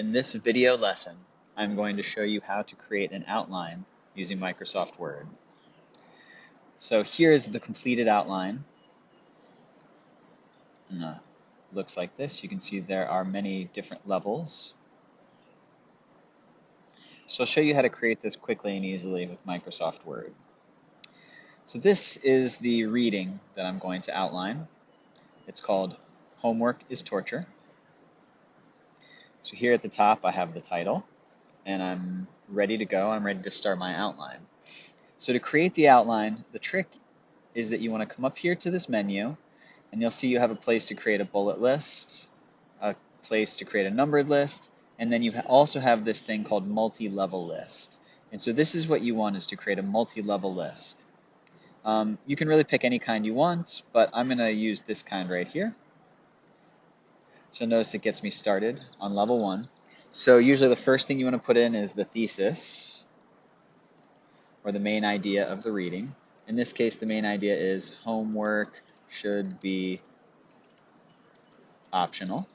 In this video lesson, I'm going to show you how to create an outline using Microsoft Word. So here is the completed outline. Looks like this. You can see there are many different levels. So I'll show you how to create this quickly and easily with Microsoft Word. So this is the reading that I'm going to outline. It's called Homework is Torture. So here at the top I have the title, and I'm ready to go. I'm ready to start my outline. So to create the outline, the trick is that you want to come up here to this menu, and you'll see you have a place to create a bullet list, a place to create a numbered list, and then you also have this thing called multi-level list. And so this is what you want, is to create a multi-level list. You can really pick any kind you want, but I'm going to use this kind right here. So notice it gets me started on level 1. So usually the first thing you want to put in is the thesis, or the main idea of the reading. In this case, the main idea is homework should be optional.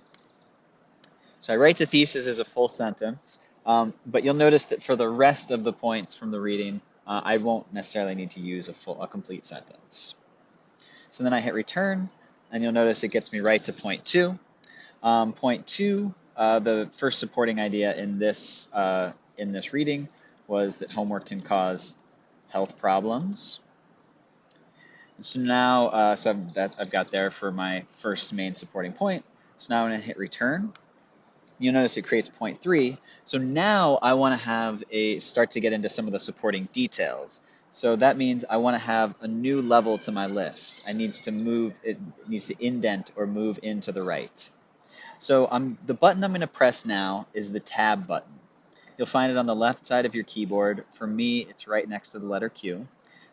So I write the thesis as a full sentence, but you'll notice that for the rest of the points from the reading, I won't necessarily need to use a complete sentence. So then I hit return, and you'll notice it gets me right to point 2. Point 2, the first supporting idea in this reading was that homework can cause health problems. So now, I've got there for my first main supporting point. So now I'm going to hit return. You'll notice it creates point 3. So now I want to start to get into some of the supporting details. So that means I want to have a new level to my list. It needs to indent or move into the right. So the button I'm going to press now is the Tab button. You'll find it on the left side of your keyboard. For me, it's right next to the letter Q.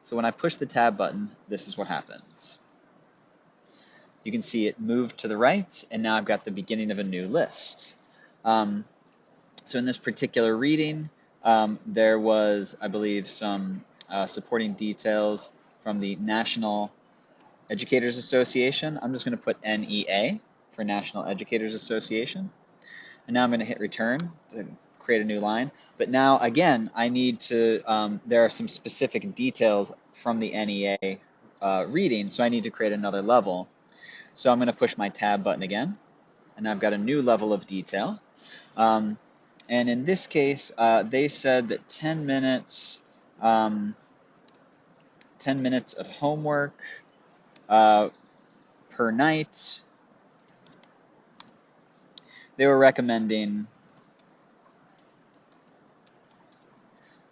So when I push the Tab button, this is what happens. You can see it moved to the right, and now I've got the beginning of a new list. So in this particular reading, there was, I believe, some supporting details from the National Educators Association. I'm just going to put NEA for National Educators Association. And now I'm going to hit return to create a new line. But now, again, I need to, there are some specific details from the NEA reading, so I need to create another level. So I'm going to push my Tab button again, and I've got a new level of detail. And in this case, they said that 10 minutes of homework per night. They were recommending,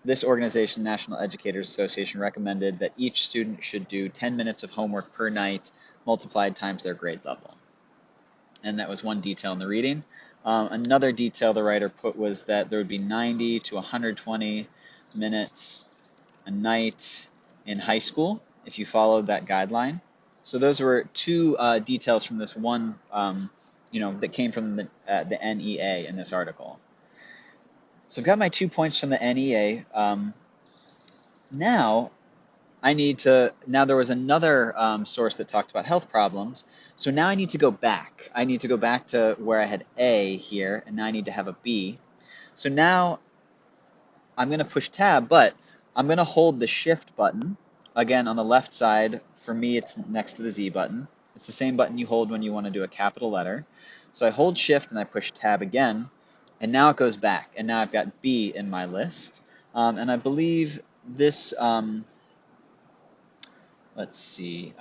this organization, National Educators Association, recommended that each student should do 10 minutes of homework per night multiplied times their grade level. And that was one detail in the reading. Another detail the writer put was that there would be 90 to 120 minutes a night in high school if you followed that guideline. So those were two details from this one, that came from the NEA in this article. So I've got my 2 points from the NEA. Now there was another source that talked about health problems. So now I need to go back. I need to go back to where I had A here, and now I need to have a B. So now I'm going to push Tab, but I'm going to hold the Shift button. Again, on the left side, for me, it's next to the Z button. It's the same button you hold when you want to do a capital letter. So I hold Shift and I push Tab again, and now it goes back. And now I've got B in my list. And I believe this, let's see.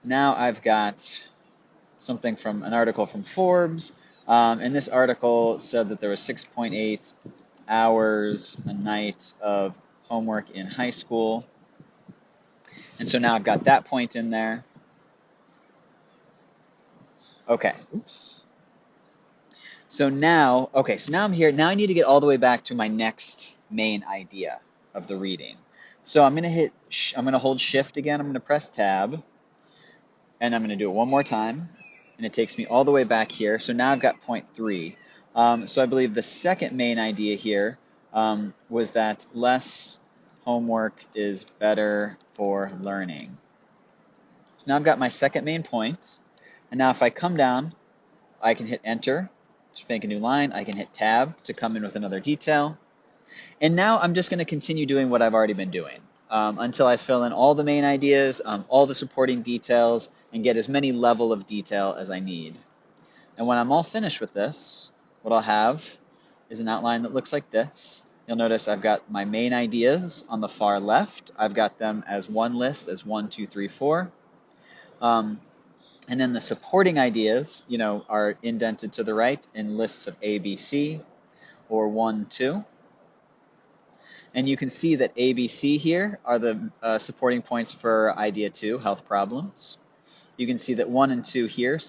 Now I've got something from an article from Forbes. And this article said that there was 6.8 hours a night of homework in high school. And so now I've got that point in there. Okay, oops. So now I'm here. Now I need to get all the way back to my next main idea of the reading. So I'm going to hold Shift again. I'm going to press Tab, and I'm going to do it one more time, and it takes me all the way back here. So now I've got point 3. So I believe the second main idea here was that less homework is better for learning. So now I've got my second main point, and now if I come down I can hit enter to make a new line. I can hit tab to come in with another detail. And now I'm just going to continue doing what I've already been doing until I fill in all the main ideas, all the supporting details, and get as many level of detail as I need. And when I'm all finished with this, what I'll have is an outline that looks like this. You'll notice I've got my main ideas on the far left. I've got them as one list, as 1, 2, 3, 4. And then the supporting ideas, are indented to the right in lists of A, B, C, or 1, 2. And you can see that A, B, C here are the supporting points for idea 2, health problems. You can see that 1 and 2 here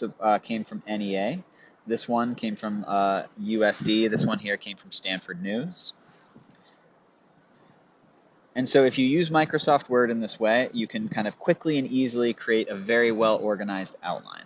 came from NEA. This one came from USD. This one here came from Stanford News. And so if you use Microsoft Word in this way, you can kind of quickly and easily create a very well organized outline.